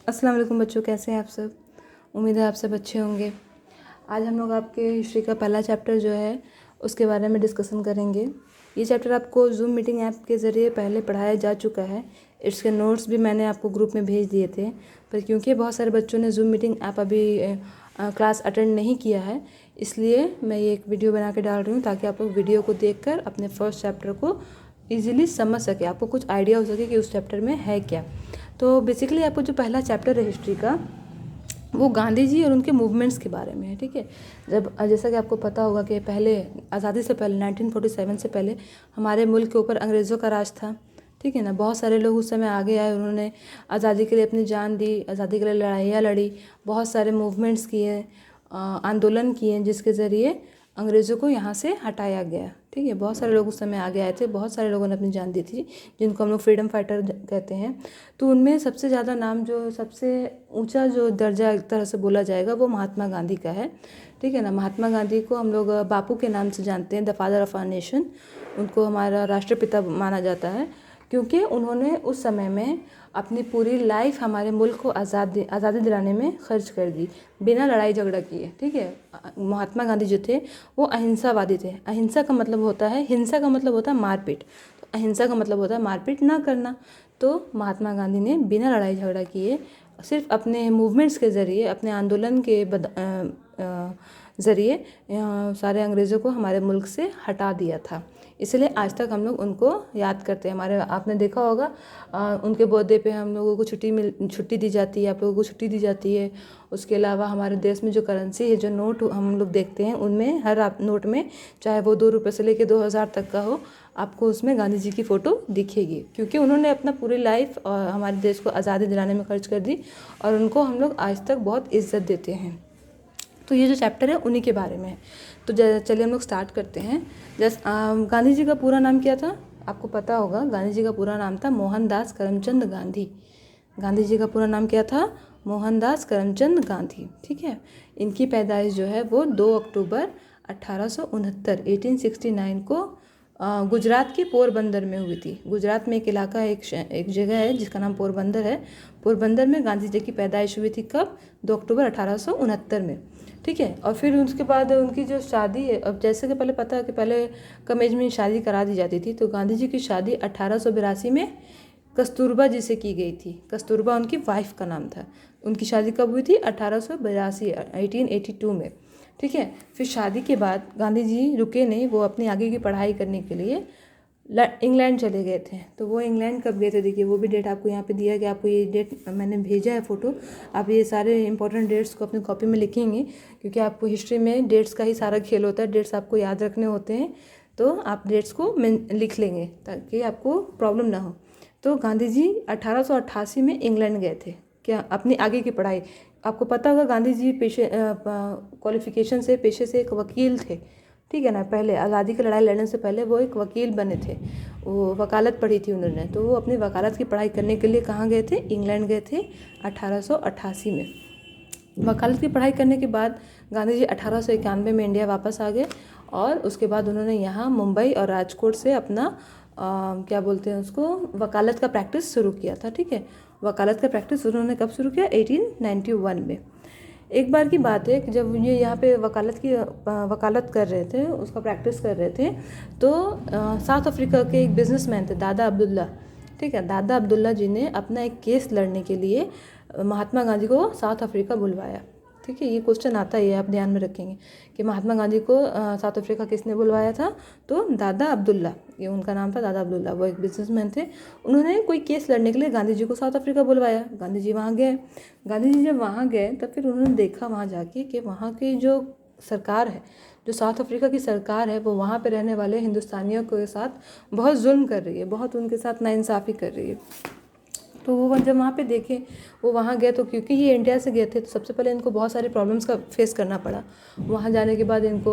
अस्सलाम वालेकुम बच्चों, कैसे हैं आप सब। उम्मीद है आप सब अच्छे होंगे। आज हम लोग आपके हिस्ट्री का पहला चैप्टर जो है उसके बारे में डिस्कशन करेंगे। ये चैप्टर आपको जूम मीटिंग ऐप के ज़रिए पहले पढ़ाया जा चुका है। इसके नोट्स भी मैंने आपको ग्रुप में भेज दिए थे, पर क्योंकि बहुत सारे बच्चों ने जूम मीटिंग ऐप अभी क्लास अटेंड नहीं किया है, इसलिए मैं ये एक वीडियो बना के डाल रही हूँ ताकि आप लोग वीडियो को देखकर अपने फर्स्ट चैप्टर को ईजिली समझ सके, आपको कुछ आइडिया हो सके कि उस चैप्टर में है क्या। तो बेसिकली आपको जो पहला चैप्टर है हिस्ट्री का, वो गांधी जी और उनके मूवमेंट्स के बारे में है। ठीक है, जब जैसा कि आपको पता होगा कि पहले आज़ादी से पहले 1947 से पहले हमारे मुल्क के ऊपर अंग्रेज़ों का राज था। ठीक है ना, बहुत सारे लोग उस समय आगे आए, उन्होंने आज़ादी के लिए अपनी जान दी, आज़ादी के लिए लड़ाइयाँ लड़ी, बहुत सारे मूवमेंट्स किए, आंदोलन किए, जिसके ज़रिए अंग्रेज़ों को यहाँ से हटाया गया। ठीक है, बहुत सारे लोग उस समय आगे आए थे, बहुत सारे लोगों ने अपनी जान दी थी, जिनको हम लोग फ्रीडम फाइटर कहते हैं। तो उनमें सबसे ज़्यादा नाम, जो सबसे ऊंचा जो दर्जा एक तरह से बोला जाएगा, वो महात्मा गांधी का है। ठीक है ना, महात्मा गांधी को हम लोग बापू के नाम से जानते हैं, the father of our nation. उनको हमारा राष्ट्रपिता माना जाता है, क्योंकि उन्होंने उस समय में अपनी पूरी लाइफ हमारे मुल्क को आज़ादी दिलाने में खर्च कर दी, बिना लड़ाई झगड़ा किए। ठीक है, महात्मा गांधी जो थे वो अहिंसावादी थे। अहिंसा का मतलब होता है, हिंसा का मतलब होता है मारपीट, तो अहिंसा का मतलब होता है मारपीट ना करना। तो महात्मा गांधी ने बिना लड़ाई झगड़ा किए, सिर्फ अपने मूवमेंट्स के ज़रिए, अपने आंदोलन के ज़रिए सारे अंग्रेज़ों को हमारे मुल्क से हटा दिया था। इसलिए आज तक हम लोग उनको याद करते हैं। हमारे, आपने देखा होगा उनके बर्थडे पे हम लोगों को छुट्टी दी जाती है, आप लोगों को छुट्टी दी जाती है। उसके अलावा हमारे देश में जो करेंसी है, जो नोट हम लोग देखते हैं, उनमें हर नोट में, चाहे वो 2 रुपये से लेकर 2000 तक का हो, आपको उसमें गांधी जी की फ़ोटो दिखेगी, क्योंकि उन्होंने अपना पूरी लाइफ हमारे देश को आज़ादी दिलाने में खर्च कर दी, और उनको हम लोग आज तक बहुत इज्जत देते हैं। तो ये जो चैप्टर है उन्हीं के बारे में है। तो चलिए हम लोग स्टार्ट करते हैं। गांधी जी का पूरा नाम क्या था, आपको पता होगा। गांधी जी का पूरा नाम था मोहनदास करमचंद गांधी। गांधी जी का पूरा नाम क्या था, मोहनदास करमचंद गांधी। ठीक है, इनकी पैदाइश जो है वो 2 अक्टूबर 1869 को गुजरात के पोरबंदर में हुई थी। गुजरात में एक इलाका, एक जगह है जिसका नाम पोरबंदर है। पोरबंदर में गांधी जी की पैदाइश हुई थी। कब? 2 अक्टूबर 1869 में। ठीक है, और फिर उसके बाद उनकी जो शादी है, अब जैसे कि पहले पता है कि पहले कम एज में शादी करा दी जाती थी, तो गांधी जी की शादी 1882 में कस्तूरबा जी से की गई थी। कस्तूरबा उनकी वाइफ का नाम था। उनकी शादी कब हुई थी? 1882, 1882 में। ठीक है, फिर शादी के बाद गांधी जी रुके नहीं, वो अपनी आगे की पढ़ाई करने के लिए इंग्लैंड चले गए थे। तो वो इंग्लैंड कब गए थे, देखिए वो भी डेट आपको यहाँ पे दिया गया। आपको ये डेट मैंने भेजा है फ़ोटो, आप ये सारे इंपॉर्टेंट डेट्स को अपनी कॉपी में लिखेंगे, क्योंकि आपको हिस्ट्री में डेट्स का ही सारा खेल होता है। डेट्स आपको याद रखने होते हैं, तो आप डेट्स को लिख लेंगे ताकि आपको प्रॉब्लम ना हो। तो गांधी जी 1888 में इंग्लैंड गए थे, क्या अपनी आगे की पढ़ाई। आपको पता होगा गांधी जी क्वालिफिकेशन से, पेशे से एक वकील थे। ठीक है ना, पहले आज़ादी की लड़ाई लड़ने से पहले वो एक वकील बने थे, वो वकालत पढ़ी थी उन्होंने। तो वो अपनी वकालत की पढ़ाई करने के लिए कहाँ गए थे? इंग्लैंड गए थे 1888 में। वकालत की पढ़ाई करने के बाद गांधी जी 1891 में इंडिया वापस आ गए, और उसके बाद उन्होंने यहाँ मुंबई और राजकोट से अपना क्या बोलते हैं उसको, वकालत का प्रैक्टिस शुरू किया था। ठीक है, वकालत का प्रैक्टिस उन्होंने कब शुरू किया? 1891 में। एक बार की बात है कि जब ये यहाँ पे वकालत कर रहे थे, उसका प्रैक्टिस कर रहे थे, तो साउथ अफ्रीका के एक बिजनेसमैन थे, दादा अब्दुल्ला। ठीक है, दादा अब्दुल्ला जी ने अपना एक केस लड़ने के लिए महात्मा गांधी को साउथ अफ्रीका बुलवाया। ठीक है, ये क्वेश्चन आता है, आप ध्यान में रखेंगे कि महात्मा गांधी को साउथ अफ्रीका किसने बुलवाया था? तो दादा अब्दुल्ला, ये उनका नाम था, दादा अब्दुल्ला। वो एक बिजनेसमैन थे, उन्होंने कोई केस लड़ने के लिए गांधी जी को साउथ अफ्रीका बुलवाया। गांधी जी वहाँ गए। गांधी जी जब वहाँ गए, तब फिर उन्होंने देखा वहाँ जाके कि वहाँ की जो सरकार है, जो साउथ अफ्रीका की सरकार है, वो वहाँ पे रहने वाले हिंदुस्तानियों के साथ बहुत जुल्म कर रही है, बहुत उनके साथ नाइंसाफ़ी कर रही है। तो वो जब वहाँ पे देखे, वो वहाँ गए, तो क्योंकि ये इंडिया से गए थे, तो सबसे पहले इनको बहुत सारे प्रॉब्लम्स का फेस करना पड़ा। वहाँ जाने के बाद इनको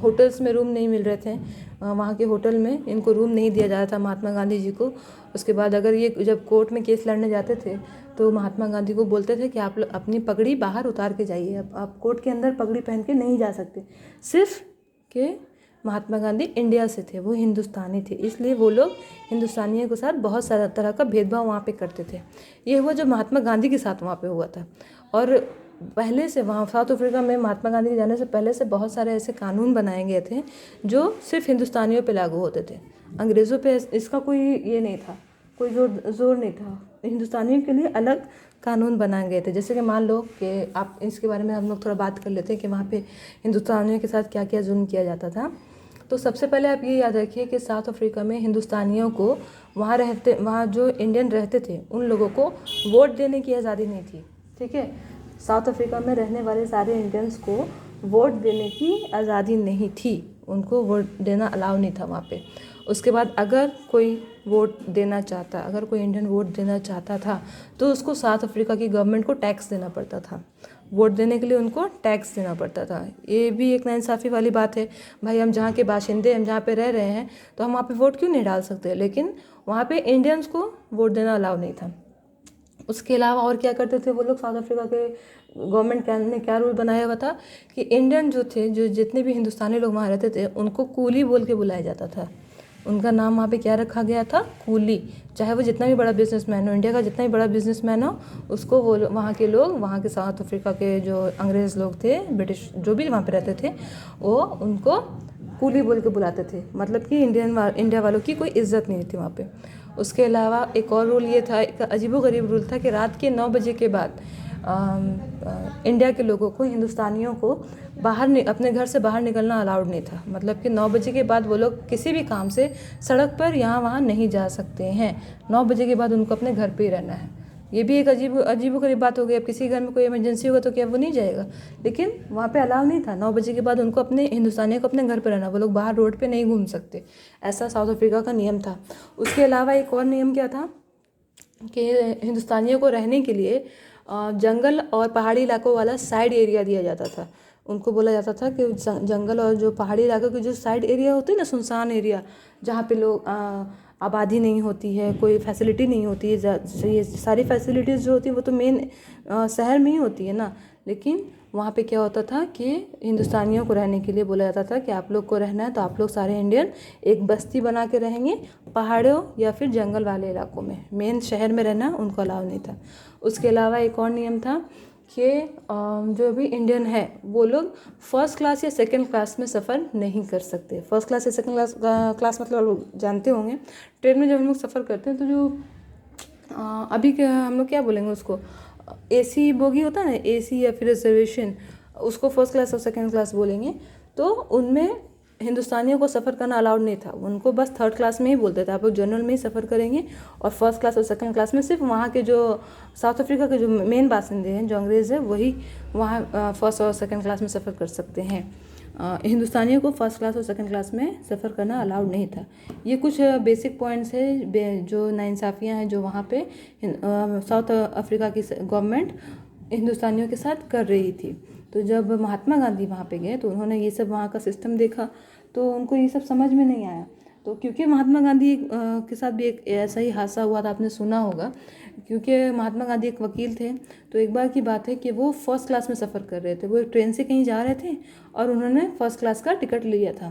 होटल्स में रूम नहीं मिल रहे थे, वहाँ के होटल में इनको रूम नहीं दिया जा रहा था महात्मा गांधी जी को। उसके बाद अगर ये जब कोर्ट में केस लड़ने जाते थे, तो महात्मा गांधी को बोलते थे कि आप अपनी पगड़ी बाहर उतार के जाइए, आप कोर्ट के अंदर पगड़ी पहन के नहीं जा सकते, सिर्फ कि महात्मा गांधी इंडिया से थे, वो हिंदुस्तानी थे, इसलिए वो लोग हिंदुस्तानियों के साथ बहुत सारा तरह का भेदभाव वहाँ पे करते थे। ये हुआ जो महात्मा गांधी के साथ वहाँ पे हुआ था। और पहले से वहाँ साउथ अफ्रीका में महात्मा गांधी के जाने से पहले से बहुत सारे ऐसे कानून बनाए गए थे जो सिर्फ हिंदुस्तानियों पे लागू होते थे। अंग्रेज़ों पे इसका कोई ये नहीं था, कोई जोर नहीं था। हिंदुस्तानियों के लिए अलग कानून बनाए गए थे। जैसे कि मान लो कि आप इसके बारे में हम लोग थोड़ा बात कर लेते हैं कि वहाँ पे हिंदुस्तानियों के साथ क्या क्या जुल्म किया जाता था। तो सबसे पहले आप ये याद रखिए कि साउथ अफ्रीका में हिंदुस्तानियों को वहाँ जो इंडियन रहते थे उन लोगों को वोट देने की आज़ादी नहीं थी। ठीक है, साउथ अफ्रीका में रहने वाले सारे इंडियंस को वोट देने की आज़ादी नहीं थी, उनको वोट देना अलाउ नहीं था वहाँ पे। उसके बाद अगर कोई वोट देना चाहता, अगर कोई इंडियन वोट देना चाहता था तो उसको साउथ अफ्रीका की गवर्नमेंट को टैक्स देना पड़ता था। वोट देने के लिए उनको टैक्स देना पड़ता था। ये भी एक नाइंसाफ़ी वाली बात है। भाई हम जहाँ के बाशिंदे, हम जहाँ पे रह रहे हैं तो हम वहाँ पे वोट क्यों नहीं डाल सकते, लेकिन वहाँ पे इंडियंस को वोट देना अलाउ नहीं था। उसके अलावा और क्या करते थे वो लोग, साउथ अफ्रीका के गवर्नमेंट ने क्या रूल बनाया हुआ था कि इंडियन जो थे, जो जितने भी हिंदुस्तानी लोग वहाँ रहते थे उनको कूली बोल के बुलाया जाता था। उनका नाम वहाँ पे क्या रखा गया था, कूली। चाहे वो जितना भी बड़ा बिजनेसमैन हो, इंडिया का जितना भी बड़ा बिजनेसमैन हो, उसको वो वहाँ के लोग, वहाँ के साउथ अफ्रीका के जो अंग्रेज़ लोग थे, ब्रिटिश जो भी वहाँ पे रहते थे, वो उनको कूली बोल के बुलाते थे। मतलब कि इंडिया वालों की कोई इज्जत नहीं थी वहाँ पे। उसके अलावा एक और रूल ये था, एक अजीबोगरीब रूल था कि रात के 9 बजे के बाद इंडिया के लोगों को, हिंदुस्तानियों को अपने घर से बाहर निकलना अलाउड नहीं था। मतलब कि 9 बजे के बाद वो लोग किसी भी काम से सड़क पर यहाँ वहाँ नहीं जा सकते हैं। 9 बजे के बाद उनको अपने घर पे ही रहना है। ये भी एक अजीबोगरीब बात हो गई। अब किसी घर में कोई इमरजेंसी होगा तो क्या वो नहीं जाएगा, लेकिन वहाँ पे अलाउ नहीं था। 9 बजे के बाद उनको अपने हिंदुस्तानियों को अपने घर पे रहना, वो लोग बाहर रोड पे नहीं घूम सकते। ऐसा साउथ अफ्रीका का नियम था। उसके अलावा एक और नियम क्या था कि हिंदुस्तानियों को रहने के लिए जंगल और पहाड़ी इलाकों वाला साइड एरिया दिया जाता था। उनको बोला जाता था कि जंगल और जो पहाड़ी इलाकों के जो साइड एरिया होते हैं ना, सुनसान एरिया, जहाँ पे लोग आबादी नहीं होती है, कोई फैसिलिटी नहीं होती है, ये सारी फैसिलिटीज़ जो होती है वो तो मेन शहर में ही होती है ना। लेकिन वहाँ पे क्या होता था कि हिंदुस्तानियों को रहने के लिए बोला जाता था कि आप लोग को रहना है तो आप लोग सारे इंडियन एक बस्ती बना के रहेंगे पहाड़ों या फिर जंगल वाले इलाकों में। मेन शहर में रहना उनको अलाउ नहीं था। उसके अलावा एक और नियम था कि जो भी इंडियन है वो लोग फर्स्ट क्लास या सेकंड क्लास में सफ़र नहीं कर सकते। फर्स्ट क्लास या सेकंड क्लास मतलब आप लोग जानते होंगे, ट्रेन में जब हम लोग सफ़र करते हैं तो जो अभी हम लोग क्या बोलेंगे उसको, एसी बोगी होता है ना, एसी या फिर रिजर्वेशन, उसको फर्स्ट क्लास और सेकंड क्लास बोलेंगे। तो उनमें हिंदुस्तानियों को सफ़र करना अलाउड नहीं था, उनको बस थर्ड क्लास में ही बोलते थे आप लोग जनरल में ही सफ़र करेंगे। और फर्स्ट क्लास और सेकंड क्लास में सिर्फ वहाँ के जो साउथ अफ्रीका के जो मेन बासिंदे हैं, जो अंग्रेज़ हैं, वही वहाँ फर्स्ट और सेकंड क्लास में सफ़र कर सकते हैं। हिंदुस्तानियों को फर्स्ट क्लास और सेकंड क्लास में सफ़र करना अलाउड नहीं था। ये कुछ बेसिक पॉइंट्स है जो नाइंसाफ़ियाँ हैं जो वहाँ पे साउथ अफ्रीका की गवर्नमेंट हिंदुस्तानियों के साथ कर रही थी। तो जब महात्मा गांधी वहाँ पे गए तो उन्होंने ये सब वहाँ का सिस्टम देखा तो उनको ये सब समझ में नहीं आया। तो क्योंकि महात्मा गांधी के साथ भी एक ऐसा ही हादसा हुआ था, आपने सुना होगा, क्योंकि महात्मा गांधी एक वकील थे। तो एक बार की बात है कि वो फर्स्ट क्लास में सफ़र कर रहे थे, वो एक ट्रेन से कहीं जा रहे थे और उन्होंने फर्स्ट क्लास का टिकट लिया था।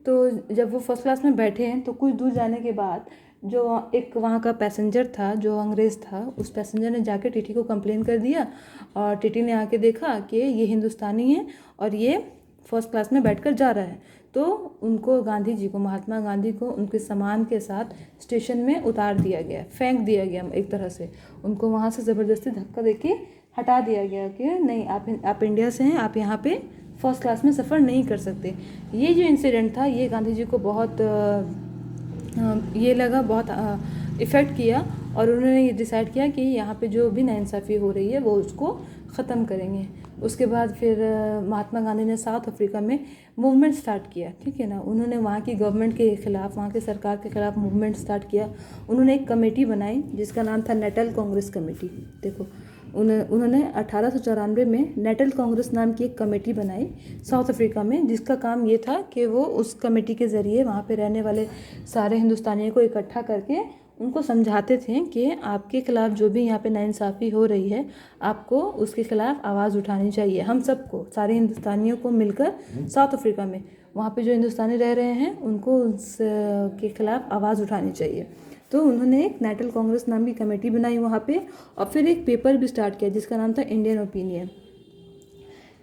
तो जब वो फर्स्ट क्लास में बैठे हैं तो कुछ दूर जाने के बाद जो एक वहाँ का पैसेंजर था, जो अंग्रेज़ था, उस पैसेंजर ने जाके टीटी को कंप्लेन कर दिया और टीटी ने आके देखा कि ये हिंदुस्तानी है और ये फर्स्ट क्लास में बैठकर जा रहा है। तो उनको, गांधी जी को, महात्मा गांधी को उनके सामान के साथ स्टेशन में उतार दिया गया, फेंक दिया गया एक तरह से। उनको वहाँ से ज़बरदस्ती धक्का देके हटा दिया गया कि नहीं, आप इंडिया से हैं, आप यहाँ पे फर्स्ट क्लास में सफ़र नहीं कर सकते। ये जो इंसिडेंट था ये गांधी जी को बहुत ये लगा, बहुत इफ़ेक्ट किया और उन्होंने ये डिसाइड किया कि यहाँ पे जो भी नाइंसाफ़ी हो रही है वो उसको ख़त्म करेंगे। उसके बाद फिर महात्मा गांधी ने साउथ अफ्रीका में मूवमेंट स्टार्ट किया, ठीक है ना। उन्होंने वहाँ की गवर्नमेंट के ख़िलाफ़, वहाँ की सरकार के ख़िलाफ़ मूवमेंट स्टार्ट किया। उन्होंने एक कमेटी बनाई जिसका नाम था नेटल कांग्रेस कमेटी। देखो, उन्होंने 1894 में नेटल कांग्रेस नाम की एक कमेटी बनाई साउथ अफ्रीका में, जिसका काम ये था कि वो उस कमेटी के ज़रिए वहाँ पे रहने वाले सारे हिंदुस्तानियों को इकट्ठा करके उनको समझाते थे कि आपके ख़िलाफ़ जो भी यहाँ पे नाइंसाफ़ी हो रही है, आपको उसके ख़िलाफ़ आवाज़ उठानी चाहिए। हम सबको, सारे हिंदुस्तानियों को मिलकर साउथ अफ्रीका में वहाँ पे जो हिंदुस्तानी रह रहे हैं उनको उसके खिलाफ आवाज़ उठानी चाहिए। तो उन्होंने एक नेशनल कांग्रेस नाम की कमेटी बनाई वहाँ पे, और फिर एक पेपर भी स्टार्ट किया जिसका नाम था इंडियन ओपिनियन।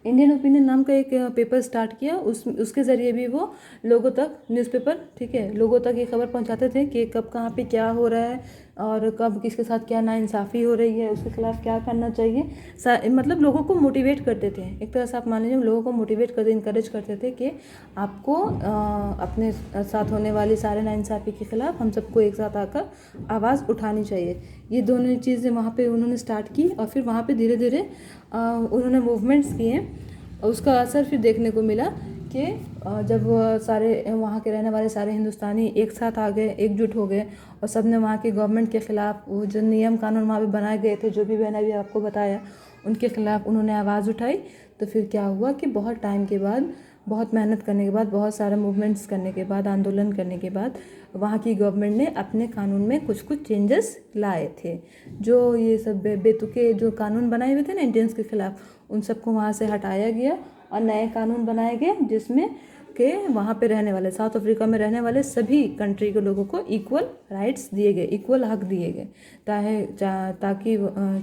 इंडियन ओपिनियन नाम का एक पेपर स्टार्ट किया, उसके ज़रिए भी वो लोगों तक, न्यूज़पेपर, ठीक है, लोगों तक ये खबर पहुंचाते थे कि कब कहाँ पे क्या हो रहा है और कब किसके साथ क्या नाइंसाफ़ी हो रही है, उसके खिलाफ क्या करना चाहिए। मतलब लोगों को मोटिवेट करते थे, एक तरह से आप मान लीजिए लोगों को मोटिवेट करते, इनकरेज करते थे कि आपको अपने साथ होने वाली सारे नाइंसाफ़ी के खिलाफ हम सबको एक साथ आकर आवाज़ उठानी चाहिए। ये दोनों चीज़ें वहाँ पे उन्होंने स्टार्ट की, और फिर वहाँ पे धीरे धीरे उन्होंने मूवमेंट्स किए, और उसका असर फिर देखने को मिला कि जब सारे वहाँ के रहने वाले सारे हिंदुस्तानी एक साथ आ गए, एकजुट हो गए, और सब ने वहाँ की गवर्नमेंट के ख़िलाफ़ वो जो नियम कानून वहाँ पे बनाए गए थे, जो भी मैंने अभी आपको बताया, उनके ख़िलाफ़ उन्होंने आवाज़ उठाई। तो फिर क्या हुआ कि बहुत टाइम के बाद, बहुत मेहनत करने के बाद, बहुत सारे मूवमेंट्स करने के बाद, आंदोलन करने के बाद वहाँ की गवर्नमेंट ने अपने कानून में कुछ चेंजेस लाए थे। जो ये सब बेतुके जो कानून बनाए हुए थे ना इंडियंस के ख़िलाफ़, उन सबको वहाँ से हटाया गया और नए कानून बनाए गए जिसमें कि वहाँ पे रहने वाले, साउथ अफ्रीका में रहने वाले सभी कंट्री के लोगों को इक्वल राइट्स दिए गए, इक्वल हक दिए गए, ताकि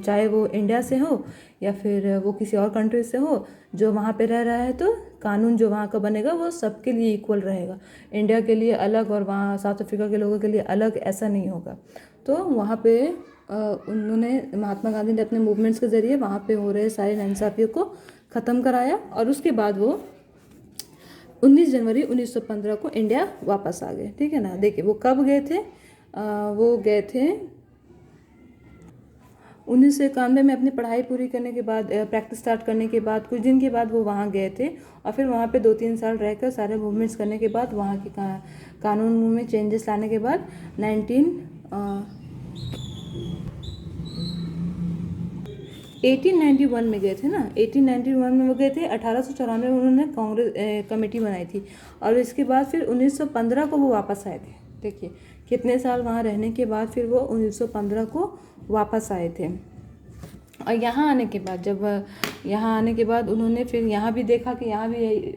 चाहे वो इंडिया से हो या फिर वो किसी और कंट्री से हो, जो वहाँ पे रह रहा है तो कानून जो वहाँ का बनेगा वो सबके लिए इक्वल रहेगा। इंडिया के लिए अलग और वहाँ साउथ अफ्रीका के लोगों के लिए अलग, ऐसा नहीं होगा। तो वहाँ पे उन्होंने, महात्मा गांधी ने अपने मूवमेंट्स के ज़रिए वहाँ पे हो रहे सारे नाइंसाफ़ियों को ख़त्म कराया, और उसके बाद वो 19 जनवरी 1915 को इंडिया वापस आ गए। ठीक है ना। देखिए वो कब गए थे, वो गए थे 1991 में अपनी पढ़ाई पूरी करने के बाद, प्रैक्टिस स्टार्ट करने के बाद कुछ दिन के बाद वो वहाँ गए थे, और फिर वहाँ पे 2-3 साल रहकर सारे मूवमेंट्स करने के बाद, वहाँ के कानून में चेंजेस लाने के बाद 1891 में गए थे ना, 1891 में वो गए थे। 1894 में उन्होंने कांग्रेस कमेटी बनाई थी, और इसके बाद फिर 1915 को वो वापस आए थे। देखिए कितने साल वहाँ रहने के बाद फिर वो 1915 को वापस आए थे। और यहाँ आने के बाद, जब यहाँ आने के बाद उन्होंने फिर यहाँ भी देखा कि यहाँ भी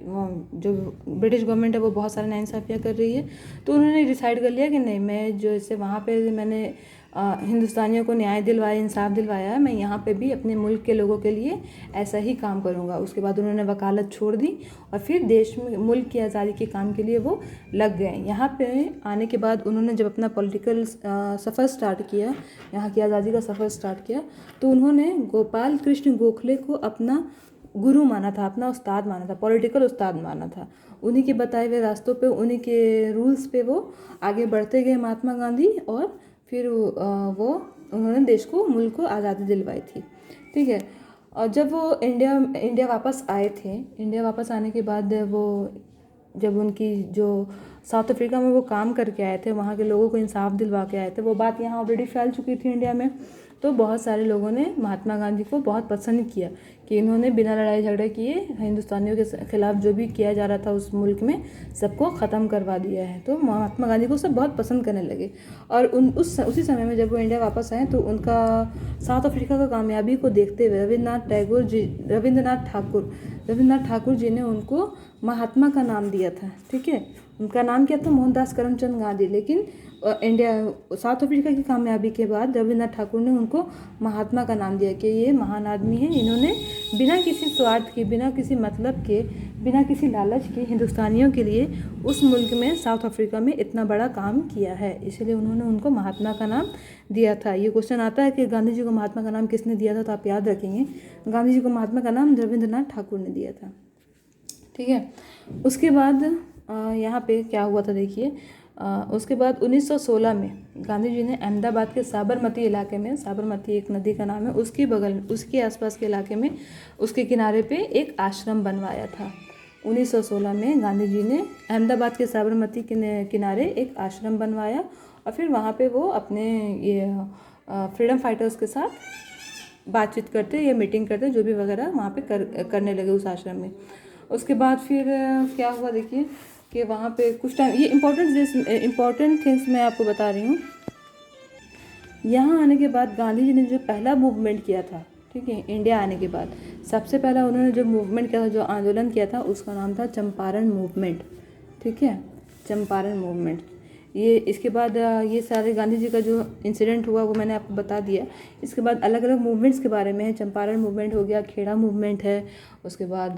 जो ब्रिटिश गवर्नमेंट है वो बहुत सारे नाइंसाफ़ियाँ कर रही है, तो उन्होंने डिसाइड कर लिया कि नहीं, मैं जो इससे वहाँ पे मैंने हिंदुस्तानियों को न्याय दिलवाया, इंसाफ दिलवाया है, मैं यहाँ पे भी अपने मुल्क के लोगों के लिए ऐसा ही काम करूँगा। उसके बाद उन्होंने वकालत छोड़ दी और फिर देश में मुल्क की आज़ादी के काम के लिए वो लग गए। यहाँ पे आने के बाद उन्होंने जब अपना पॉलिटिकल सफ़र स्टार्ट किया, यहाँ की आज़ादी का सफ़र स्टार्ट किया, तो उन्होंने गोपाल कृष्ण गोखले को अपना गुरु माना था, अपना उस्ताद माना था, पॉलिटिकल उस्ताद माना था। उन्हीं के बताए हुए रास्तों पे, उन्हीं के रूल्स पे वो आगे बढ़ते गए महात्मा गांधी, और फिर वो उन्होंने देश को, मुल्क को आज़ादी दिलवाई थी। ठीक है। और जब वो इंडिया वापस आए थे, इंडिया वापस आने के बाद वो, जब उनकी जो साउथ अफ्रीका में वो काम करके आए थे, वहाँ के लोगों को इंसाफ दिलवा के आए थे, वो बात यहाँ ऑलरेडी फैल चुकी थी इंडिया में। तो बहुत सारे लोगों ने महात्मा गांधी को बहुत पसंद किया कि इन्होंने बिना लड़ाई झगड़े किए हिंदुस्तानियों के खिलाफ जो भी किया जा रहा था उस मुल्क में, सबको ख़त्म करवा दिया है। तो महात्मा गांधी को सब बहुत पसंद करने लगे। और उसी समय में जब वो इंडिया वापस आए, तो उनका साउथ अफ्रीका का कामयाबी को देखते हुए रविंद्रनाथ ठाकुर जी ने उनको महात्मा का नाम दिया था। ठीक है। उनका नाम क्या था? मोहनदास करमचंद गांधी। लेकिन साउथ अफ्रीका की कामयाबी के बाद रविंद्रनाथ ठाकुर ने उनको महात्मा का नाम दिया कि ये महान आदमी है, इन्होंने बिना किसी स्वार्थ के, बिना किसी मतलब के, बिना किसी लालच के हिंदुस्तानियों के लिए उस मुल्क में, साउथ अफ्रीका में इतना बड़ा काम किया है, इसलिए उन्होंने उनको महात्मा का नाम दिया था। ये क्वेश्चन आता है कि गांधी जी को महात्मा का नाम किसने दिया था, तो आप याद रखेंगे गांधी जी को महात्मा का नाम रविंद्रनाथ ठाकुर ने दिया था। ठीक है। उसके बाद यहाँ पे क्या हुआ था, देखिए उसके बाद 1916 में गांधी जी ने अहमदाबाद के साबरमती इलाके में, साबरमती एक नदी का नाम है, उसके बगल, उसके आसपास के इलाके में, उसके किनारे पे एक आश्रम बनवाया था। 1916 में गांधी जी ने अहमदाबाद के साबरमती के किनारे एक आश्रम बनवाया, और फिर वहाँ पे वो अपने ये फ्रीडम फाइटर्स के साथ बातचीत करते या मीटिंग करते, जो भी वगैरह वहाँ पे करने लगे उस आश्रम में। उसके बाद फिर क्या हुआ, देखिए कि वहाँ पे कुछ टाइम, ये इम्पोर्टेंट थिंग्स मैं आपको बता रही हूँ। यहाँ आने के बाद गांधी जी ने जो पहला मूवमेंट किया था, ठीक है, इंडिया आने के बाद सबसे पहला उन्होंने जो मूवमेंट किया था, जो आंदोलन किया था, उसका नाम था चंपारण मूवमेंट। ठीक है। चंपारण मूवमेंट, ये इसके बाद ये सारे गांधी जी का जो इंसिडेंट हुआ वो मैंने आपको बता दिया। इसके बाद अलग अलग मूवमेंट्स के बारे में है। चंपारण मूवमेंट हो गया, खेड़ा मूवमेंट है, उसके बाद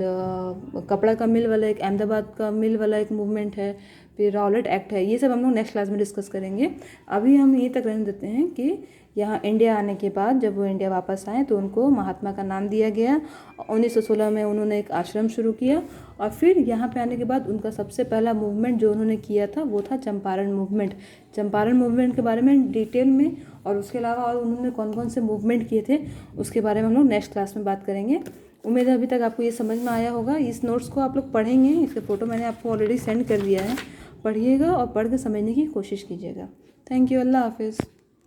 कपड़ा का मिल वाला एक, अहमदाबाद का मिल वाला एक मूवमेंट है, फिर रॉलेट एक्ट है। ये सब हम लोग नेक्स्ट क्लास में डिस्कस करेंगे। अभी हम ये तक रहने देते हैं कि यहाँ इंडिया आने के बाद जब वो इंडिया वापस आए तो उनको महात्मा का नाम दिया गया। 1916 में उन्होंने एक आश्रम शुरू किया और फिर यहाँ पे आने के बाद उनका सबसे पहला मूवमेंट जो उन्होंने किया था वो था चंपारण मूवमेंट। चंपारण मूवमेंट के बारे में डिटेल में और उसके अलावा और उन्होंने कौन कौन से मूवमेंट किए थे उसके बारे में हम लोग नेक्स्ट क्लास में बात करेंगे। उम्मीद है अभी तक आपको ये समझ में आया होगा। इस नोट्स को आप लोग पढ़ेंगे, इसके फ़ोटो मैंने आपको ऑलरेडी सेंड कर दिया है, पढ़िएगा और पढ़ के समझने की कोशिश कीजिएगा। थैंक यू, अल्लाह हाफिज़।